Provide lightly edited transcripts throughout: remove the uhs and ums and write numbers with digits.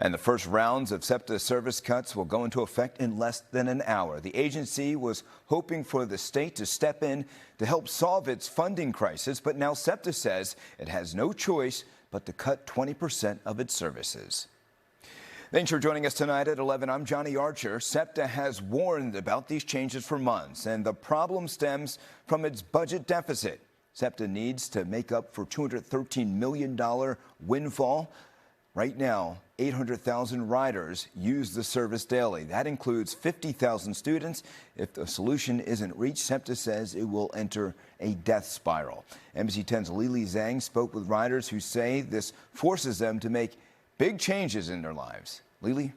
And the first rounds of SEPTA service cuts will go into effect in less than an hour. The agency was hoping for the state to step in to help solve its funding crisis, but now SEPTA says it has no choice but to cut 20% of its services. Thanks for joining us tonight at 11. I'm Johnny Archer. SEPTA has warned about these changes for months, and the problem stems from its budget deficit. SEPTA needs to make up for $213 million windfall. Right now, 800,000 riders use the service daily. That includes 50,000 students. If the solution isn't reached, SEPTA says it will enter a death spiral. NBC 10's Lili Zheng spoke with riders who say this forces them to make big changes in their lives. Lili?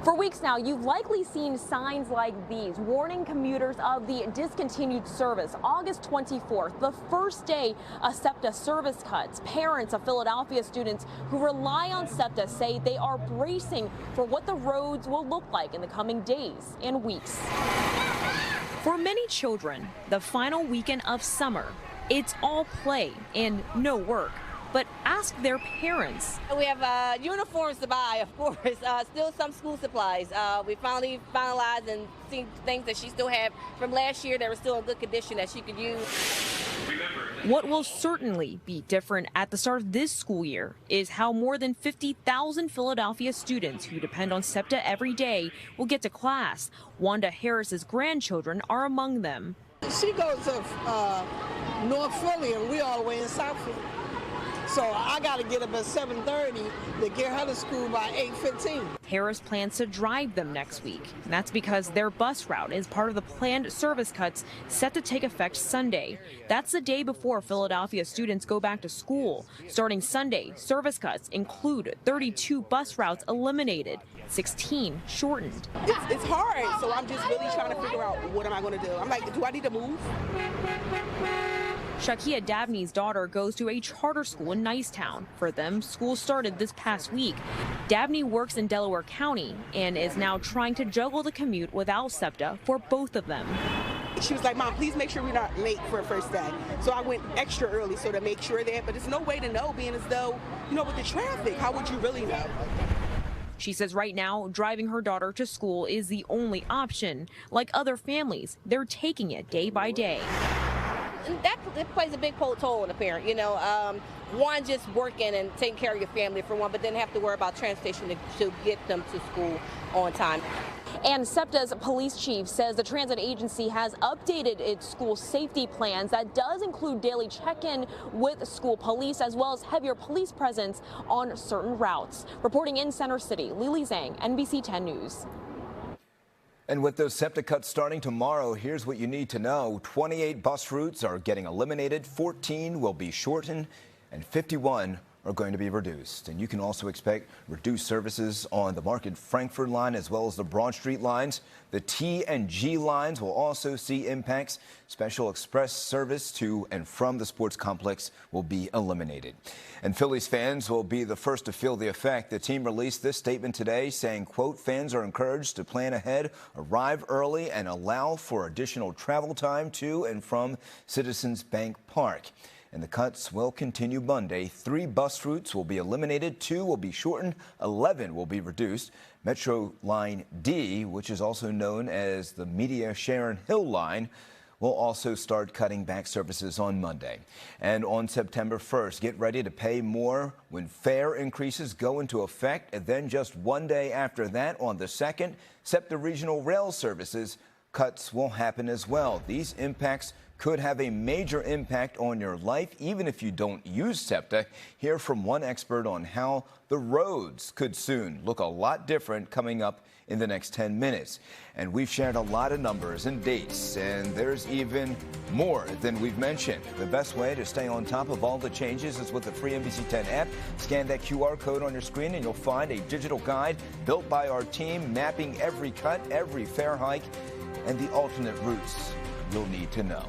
For weeks now, you've likely seen signs like these warning commuters of the discontinued service. August 24th, the first day of SEPTA service cuts. Parents of Philadelphia students who rely on SEPTA say they are bracing for what the roads will look like in the coming days and weeks. For many children, the final weekend of summer, it's all play and no work. But ask their parents. We have uniforms to buy, of course, still some school supplies. We finally finalized and seen things that she still had from last year that were still in good condition that she could use. What will certainly be different at the start of this school year is how more than 50,000 Philadelphia students who depend on SEPTA every day will get to class. Wanda Harris's grandchildren are among them. She goes to North Philly and we all the way in South Philly. So I got to get up at 7:30 to get her to school by 8:15. Harris plans to drive them next week. And that's because their bus route is part of the planned service cuts set to take effect Sunday. That's the day before Philadelphia students go back to school. Starting Sunday, service cuts include 32 bus routes eliminated, 16 shortened. It's hard, so I'm just really trying to figure out what am I going to do. I'm like, do I need to move? Shakia Dabney's daughter goes to a charter school in Nicetown. For them, school started this past week. Dabney works in Delaware County and is now trying to juggle the commute without SEPTA for both of them. She was like, Mom, please make sure we're not late for a first day. So I went extra early so to make sure that, but there's no way to know, being as though, with the traffic, how would you really know? She says right now, driving her daughter to school is the only option. Like other families, they're taking it day by day. That plays a big toll on a parent, one, just working and taking care of your family for one, but then have to worry about transportation to get them to school on time. And SEPTA's police chief says the transit agency has updated its school safety plans. That does include daily check-in with school police as well as heavier police presence on certain routes. Reporting in Center City, Lili Zheng, NBC 10 News. And with those SEPTA cuts starting tomorrow, here's what you need to know. 28 bus routes are getting eliminated, 14 will be shortened, and 51 are going to be reduced. And you can also expect reduced services on the Market Frankford line as well as the Broad Street lines. The T and G lines will also see impacts. Special express service to and from the sports complex will be eliminated. And Phillies fans will be the first to feel the effect. The team released this statement today saying, quote, fans are encouraged to plan ahead, arrive early, and allow for additional travel time to and from Citizens Bank Park. And the cuts will continue Monday. 3 bus routes will be eliminated, 2 will be shortened, 11 will be reduced. Metro Line D, which is also known as the Media Sharon Hill Line, will also start cutting back services on Monday. And on September 1st, get ready to pay more when fare increases go into effect. And then just one day after that, on the 2nd, SEPTA regional rail services cuts will happen as well. These impacts could have a major impact on your life, even if you don't use SEPTA. Hear from one expert on how the roads could soon look a lot different coming up in the next 10 minutes. And we've shared a lot of numbers and dates, and there's even more than we've mentioned. The best way to stay on top of all the changes is with the free NBC 10 app. Scan that QR code on your screen and you'll find a digital guide built by our team, mapping every cut, every fare hike, and the alternate routes you'll need to know.